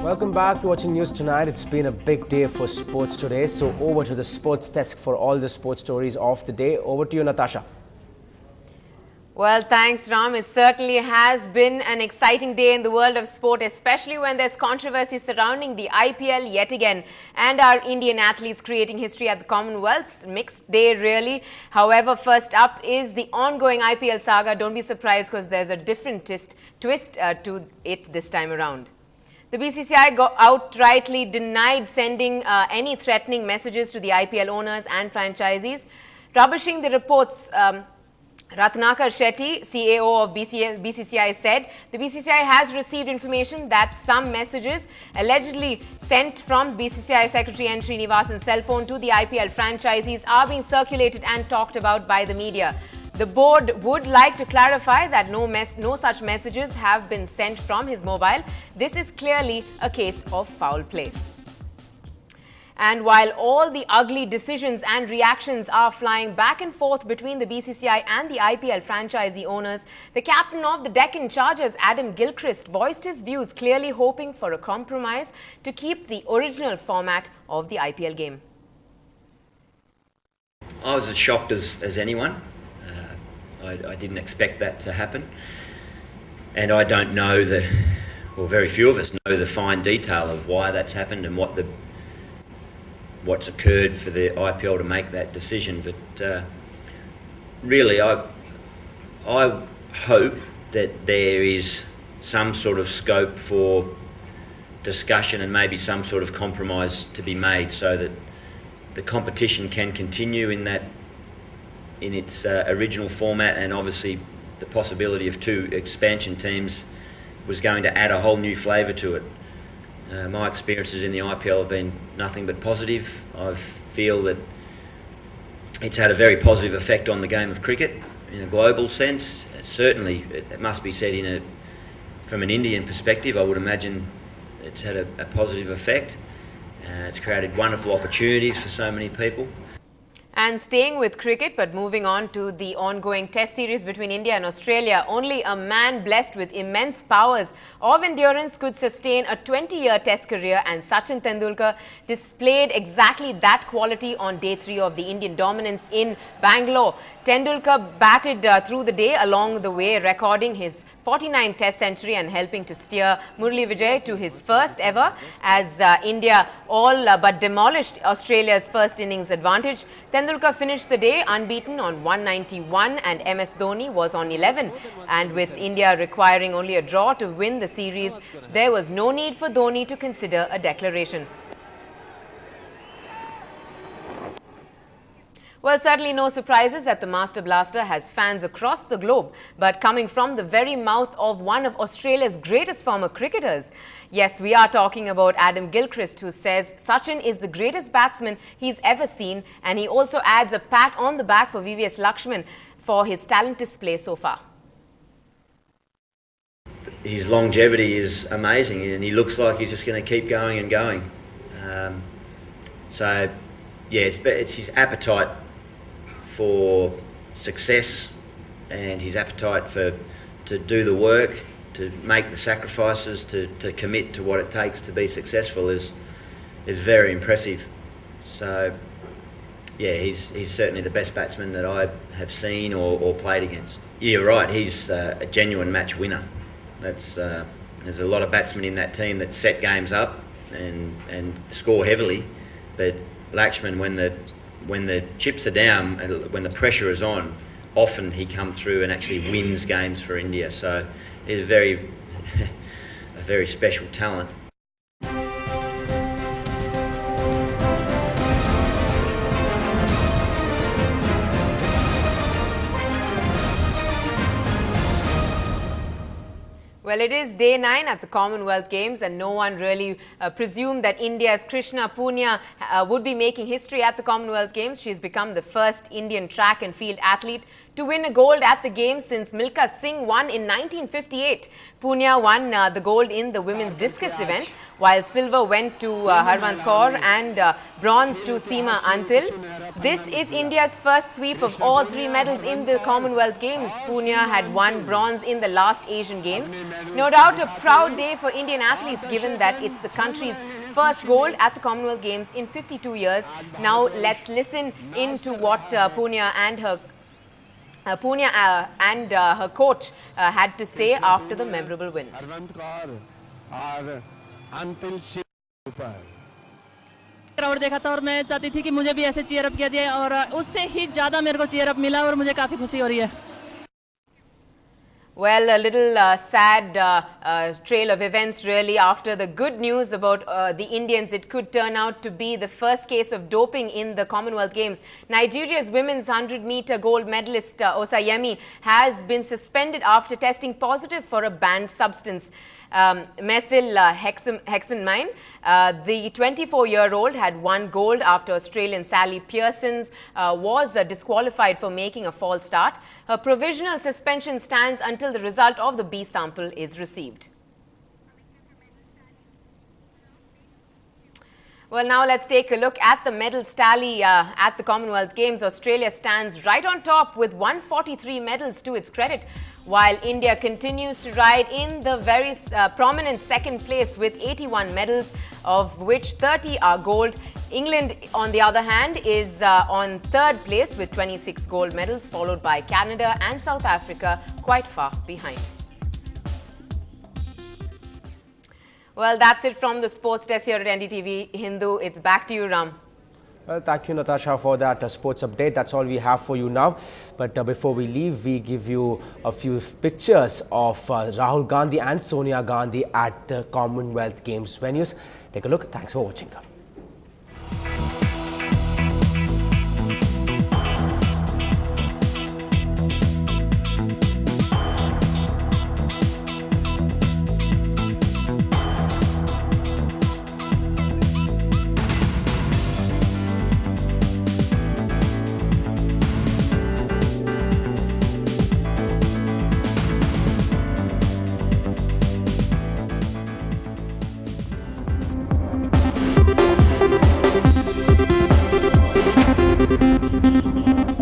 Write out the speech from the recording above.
Welcome back to watching News Tonight. It's been a big day for sports today. So over to the sports desk for all the sports stories of the day. Over to you, Natasha. Well, thanks, Ram. It certainly has been an exciting day in the world of sport, especially when there's controversy surrounding the IPL yet again. And our Indian athletes creating history at the Commonwealth's mixed day, really. However, first up is the ongoing IPL saga. Don't be surprised because there's a different twist to it this time around. The BCCI outrightly denied sending any threatening messages to the IPL owners and franchisees, rubbishing the reports. Ratnakar Shetty, CAO of BCCI, said the BCCI has received information that some messages allegedly sent from BCCI Secretary N. Srinivasan's cell phone to the IPL franchisees are being circulated and talked about by the media. The board would like to clarify that no such messages have been sent from his mobile. This is clearly a case of foul play. And while all the ugly decisions and reactions are flying back and forth between the BCCI and the IPL franchisee owners, the captain of the Deccan Chargers, Adam Gilchrist, voiced his views, clearly hoping for a compromise to keep the original format of the IPL game. I was as shocked as anyone. I didn't expect that to happen. And I don't know very few of us know the fine detail of why that's happened and what's occurred for the IPL to make that decision, but really I hope that there is some sort of scope for discussion and maybe some sort of compromise to be made so that the competition can continue in its original format, and obviously the possibility of 2 expansion teams was going to add a whole new flavour to it. My experiences in the IPL have been nothing but positive. I feel that it's had a very positive effect on the game of cricket in a global sense. Certainly, it must be said from an Indian perspective, I would imagine it's had a positive effect. It's created wonderful opportunities for so many people. And staying with cricket, but moving on to the ongoing test series between India and Australia, only a man blessed with immense powers of endurance could sustain a 20-year test career, and Sachin Tendulkar displayed exactly that quality on day 3 of the Indian dominance in Bangalore. Tendulkar batted through the day along the way, recording his 49th test century and helping to steer Murali Vijay to his first ever as India all but demolished Australia's first innings advantage. Tendulkar finished the day unbeaten on 191 and MS Dhoni was on 11. And with India requiring only a draw to win the series, there was no need for Dhoni to consider a declaration. Well, certainly no surprises that the Master Blaster has fans across the globe, but coming from the very mouth of one of Australia's greatest former cricketers. Yes, we are talking about Adam Gilchrist, who says Sachin is the greatest batsman he's ever seen, and he also adds a pat on the back for VVS Lakshman for his talent display so far. His longevity is amazing, and he looks like he's just going to keep going and going. So, yeah, it's his appetite for success and his appetite to do the work, to make the sacrifices, to commit to what it takes to be successful is very impressive. So, yeah, he's certainly the best batsman that I have seen or played against. You're right, he's a genuine match winner. There's a lot of batsmen in that team that set games up and score heavily, but Lakshman, when the chips are down, when the pressure is on, often he comes through and actually wins games for India. So he's a very special talent. Well, it is day 9 at the Commonwealth Games, and no one really presumed that India's Krishna Punia would be making history at the Commonwealth Games. She's become the first Indian track and field athlete to win a gold at the Games since Milka Singh won in 1958. Poonia won the gold in the women's discus event, while silver went to Harmanpreet Kaur and bronze to Seema Antil. This is India's first sweep of all 3 medals in the Commonwealth Games. Poonia had won bronze in the last Asian Games. No doubt a proud day for Indian athletes, given that it's the country's first gold at the Commonwealth Games in 52 years. Now let's listen into what Poonia and her coach had to say after the memorable win. Crowd देखा था और मैं चाहती थी कि मुझे भी ऐसे चीयर अप किया जाए और उससे ही ज़्यादा मेरे को चीयर अप मिला और मुझे काफ़ी खुशी हो रही है. Well, a little sad trail of events really after the good news about the Indians. It could turn out to be the first case of doping in the Commonwealth Games. Nigeria's women's 100-meter gold medalist Osayemi has been suspended after testing positive for a banned substance. Methyl hexamine. The 24-year-old had won gold after Australian Sally Pearson was disqualified for making a false start. Her provisional suspension stands until the result of the B sample is received. Well, now let's take a look at the medals tally at the Commonwealth Games. Australia stands right on top with 143 medals to its credit, while India continues to ride in the very prominent second place with 81 medals, of which 30 are gold. England, on the other hand, is on third place with 26 gold medals, followed by Canada and South Africa quite far behind. Well, that's it from the sports desk here at NDTV Hindu. It's back to you, Ram. Well, thank you, Natasha, for that sports update. That's all we have for you now. But before we leave, we give you a few pictures of Rahul Gandhi and Sonia Gandhi at the Commonwealth Games venues. Take a look. Thanks for watching.